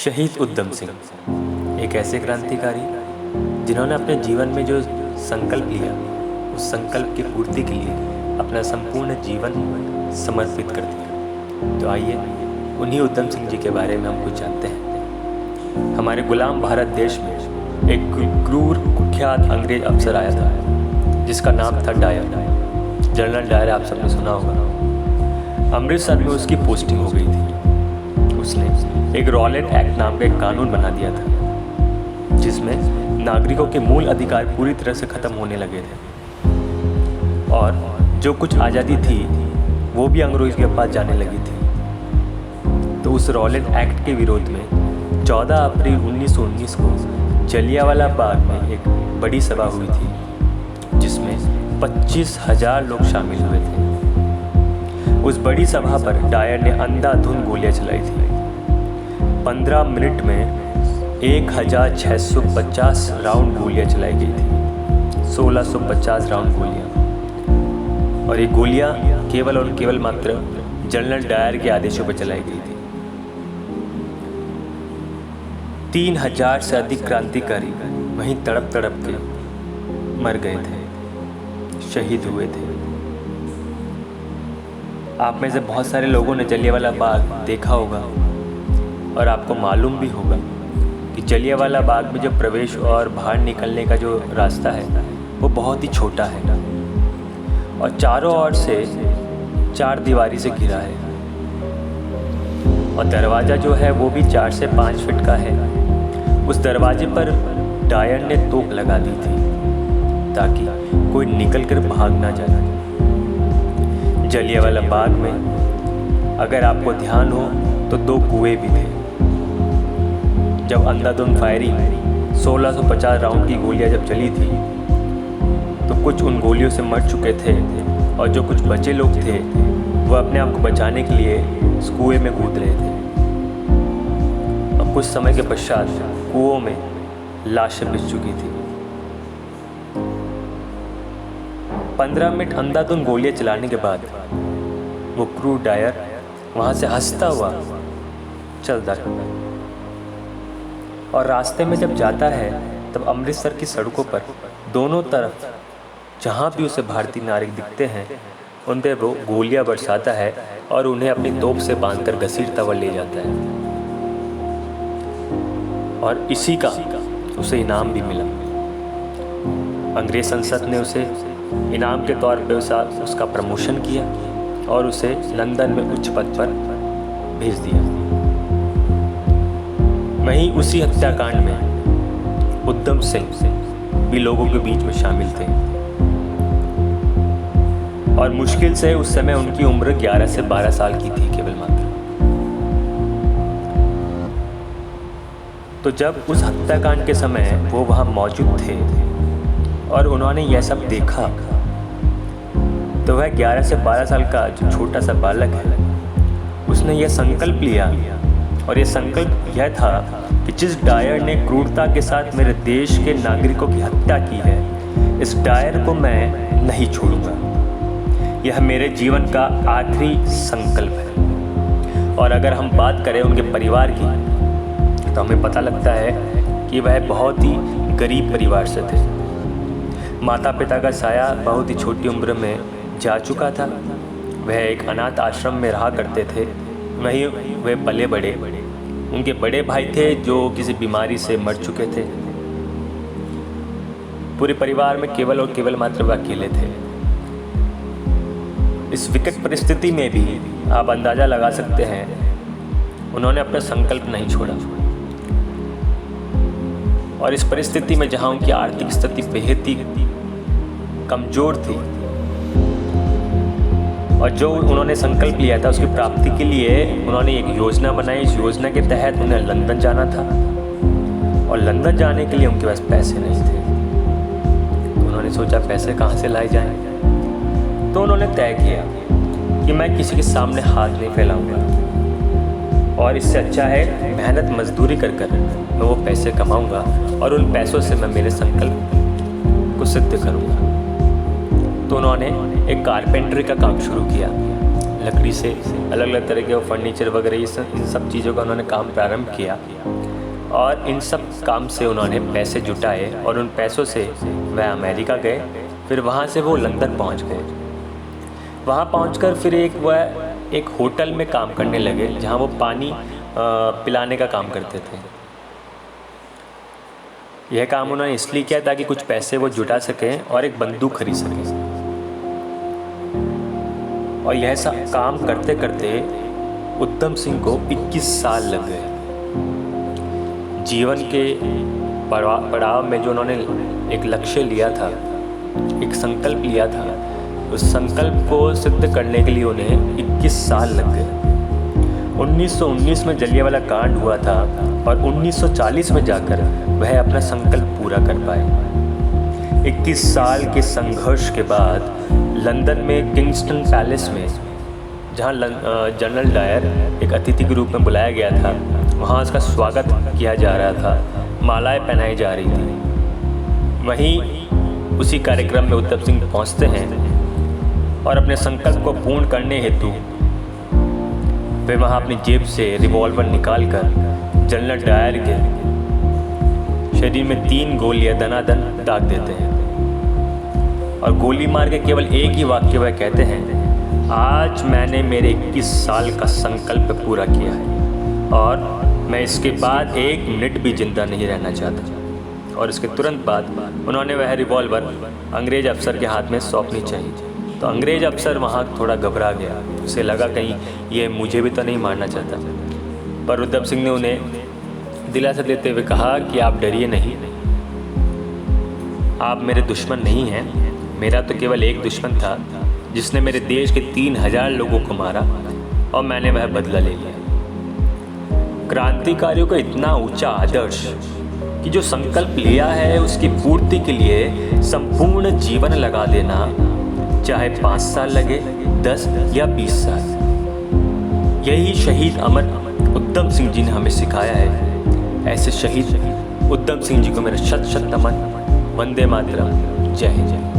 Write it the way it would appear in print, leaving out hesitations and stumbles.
शहीद उधम सिंह एक ऐसे क्रांतिकारी जिन्होंने अपने जीवन में जो संकल्प लिया उस संकल्प की पूर्ति के लिए अपना संपूर्ण जीवन समर्पित कर दिया। तो आइए उन्हीं उधम सिंह जी के बारे में हम कुछ जानते हैं। हमारे गुलाम भारत देश में एक क्रूर कुख्यात अंग्रेज अफसर आया था जिसका नाम था डायर। जनरल डायर आप सबने सुना होगा। अमृतसर में उसकी पोस्टिंग हो गई थी। उसने एक रॉलेट एक्ट नाम का एक कानून बना दिया था जिसमें नागरिकों के मूल अधिकार पूरी तरह से ख़त्म होने लगे थे और जो कुछ आज़ादी थी वो भी अंग्रेज़ के पास जाने लगी थी। तो उस रॉलेट एक्ट के विरोध में 14 अप्रैल 1919 को जलियांवाला बाग में एक बड़ी सभा हुई थी जिसमें 25,000 लोग शामिल हुए थे। उस बड़ी सभा पर डायर ने अंधाधुंध गोलियां चलाई थी। 15 मिनट में 1650 राउंड गोलियां चलाई गई थी। 1650 राउंड गोलियां, और ये गोलियां केवल और केवल मात्र जनरल डायर के आदेशों पर चलाई गई थी। 3000 से अधिक क्रांतिकारी वहीं तड़प तड़प के मर गए थे, शहीद हुए थे। आप में से बहुत सारे लोगों ने जलियांवाला बाग देखा होगा और आपको मालूम भी होगा कि जलियांवाला बाग में जो प्रवेश और बाहर निकलने का जो रास्ता है वो बहुत ही छोटा है और चारों ओर से 4 दीवारी से घिरा है और दरवाज़ा जो है वो भी 4 से 5 फीट का है। उस दरवाजे पर डायर ने तोप लगा दी थी ताकि कोई निकल कर भाग ना जाए। जलियांवाला बाग में अगर आपको ध्यान हो तो 2 कुएं भी थे। जब अंधाधुंध फायरिंग 1650 राउंड की गोलियां जब चली थी तो कुछ उन गोलियों से मर चुके थे और जो कुछ बचे लोग थे वो अपने आप को बचाने के लिए इस कुएं में कूद रहे थे। और कुछ समय के पश्चात कुओं में लाशें बिछ चुकी थी। 15 मिनट अंधाधुंध गोलियां चलाने के बाद वो क्रूर डायर वहाँ से हंसता हुआ चलता और रास्ते में जब जाता है तब अमृतसर की सड़कों पर दोनों तरफ जहाँ भी उसे भारतीय नागरिक दिखते हैं उन पर वो गोलियां बरसाता है और उन्हें अपनी तोप से बांधकर घसीटता हुआ ले जाता है। और इसी का उसे इनाम भी मिला। अंग्रेज संसद ने उसे इनाम के तौर पे उसका प्रमोशन किया और उसे लंदन में उच्च पद पर भेज दिया। वहीं उसी हत्याकांड में उधम सिंह भी लोगों के बीच में शामिल थे और मुश्किल से उस समय उनकी उम्र 11 से 12 साल की थी केवल मात्र। तो जब उस हत्याकांड के समय वो वहाँ मौजूद थे और उन्होंने यह सब देखा तो वह 11 से 12 साल का जो छोटा सा बालक है उसने यह संकल्प लिया और यह संकल्प यह था कि जिस डायर ने क्रूरता के साथ मेरे देश के नागरिकों की हत्या की है इस डायर को मैं नहीं छोड़ूंगा। यह मेरे जीवन का आखिरी संकल्प है। और अगर हम बात करें उनके परिवार की तो हमें पता लगता है कि वह बहुत ही गरीब परिवार से थे। माता पिता का साया बहुत ही छोटी उम्र में जा चुका था। वह एक अनाथ आश्रम में रहा करते थे। वहीं वे पले बड़े। उनके बड़े भाई थे जो किसी बीमारी से मर चुके थे। पूरे परिवार में केवल और केवल मात्र वे अकेले थे। इस विकट परिस्थिति में भी आप अंदाज़ा लगा सकते हैं उन्होंने अपना संकल्प नहीं छोड़ा। और इस परिस्थिति में जहाँ उनकी आर्थिक स्थिति बेहद ही कमज़ोर थी और जो उन्होंने संकल्प लिया था उसकी प्राप्ति के लिए उन्होंने एक योजना बनाई। इस योजना के तहत उन्हें लंदन जाना था और लंदन जाने के लिए उनके पास पैसे नहीं थे। तो उन्होंने सोचा पैसे कहाँ से लाए जाएं। तो उन्होंने तय किया कि मैं किसी के सामने हाथ नहीं फैलाऊंगा और इससे अच्छा है मेहनत मजदूरी कर मैं वो पैसे कमाऊंगा और उन पैसों से मैं मेरे संकल्प को सिद्ध करूंगा। तो उन्होंने एक कारपेंटरी का काम शुरू किया लकड़ी से अलग अलग तरह के फर्नीचर वगैरह इन सब चीज़ों का उन्होंने काम प्रारंभ किया और इन सब काम से उन्होंने पैसे जुटाए और उन पैसों से वह अमेरिका गए। फिर वहाँ से वो लंदन पहुँच गए। वहाँ पहुँचकर फिर एक होटल में काम करने लगे जहाँ वो पानी पिलाने का काम करते थे। यह काम उन्होंने इसलिए किया ताकि कुछ पैसे वो जुटा सकें और एक बंदूक खरीद सकें। और यह सब काम करते करते उधम सिंह को 21 साल लग गए। जीवन के पड़ाव में जो उन्होंने एक लक्ष्य लिया था, एक संकल्प लिया था, उस संकल्प को सिद्ध करने के लिए उन्हें 21 साल लग गए। 1919 में जलियांवाला कांड हुआ था और 1940 में जाकर वह अपना संकल्प पूरा कर पाए। 21 साल के संघर्ष के बाद लंदन में किंगस्टन पैलेस में, जहां जनरल डायर एक अतिथि के रूप में बुलाया गया था, वहां उसका स्वागत किया जा रहा था, मालाएं पहनाई जा रही थी। वहीं उसी कार्यक्रम में उधम सिंह पहुंचते हैं और अपने संकल्प को पूर्ण करने हेतु वे वहाँ अपनी जेब से रिवॉल्वर निकालकर जनरल डायर के शरीर में 3 गोलियां दनादन दाग देते हैं और गोली मार के केवल एक ही वाक्य वह कहते हैं, आज मैंने मेरे 21 साल का संकल्प पूरा किया है और मैं इसके बाद 1 मिनट भी जिंदा नहीं रहना चाहता। और इसके तुरंत बाद उन्होंने वह रिवॉल्वर अंग्रेज अफसर के हाथ में सौंपनी चाहिए। तो अंग्रेज अफसर वहाँ थोड़ा घबरा गया, उसे लगा कहीं ये मुझे भी तो नहीं मारना चाहता। पर उधम सिंह ने उन्हें दिलासा देते हुए कहा कि आप डरिए नहीं, आप मेरे दुश्मन नहीं हैं। मेरा तो केवल एक दुश्मन था जिसने मेरे देश के 3000 लोगों को मारा और मैंने वह बदला ले लिया। क्रांतिकारियों का इतना ऊंचा आदर्श कि जो संकल्प लिया है उसकी पूर्ति के लिए संपूर्ण जीवन लगा देना, चाहे 5 साल लगे, 10 या 20 साल। यही शहीद अमर उधम सिंह जी ने हमें सिखाया है। ऐसे शहीद उधम सिंह जी को मेरा शत शत नमन। वंदे मातरम। जय हिंद।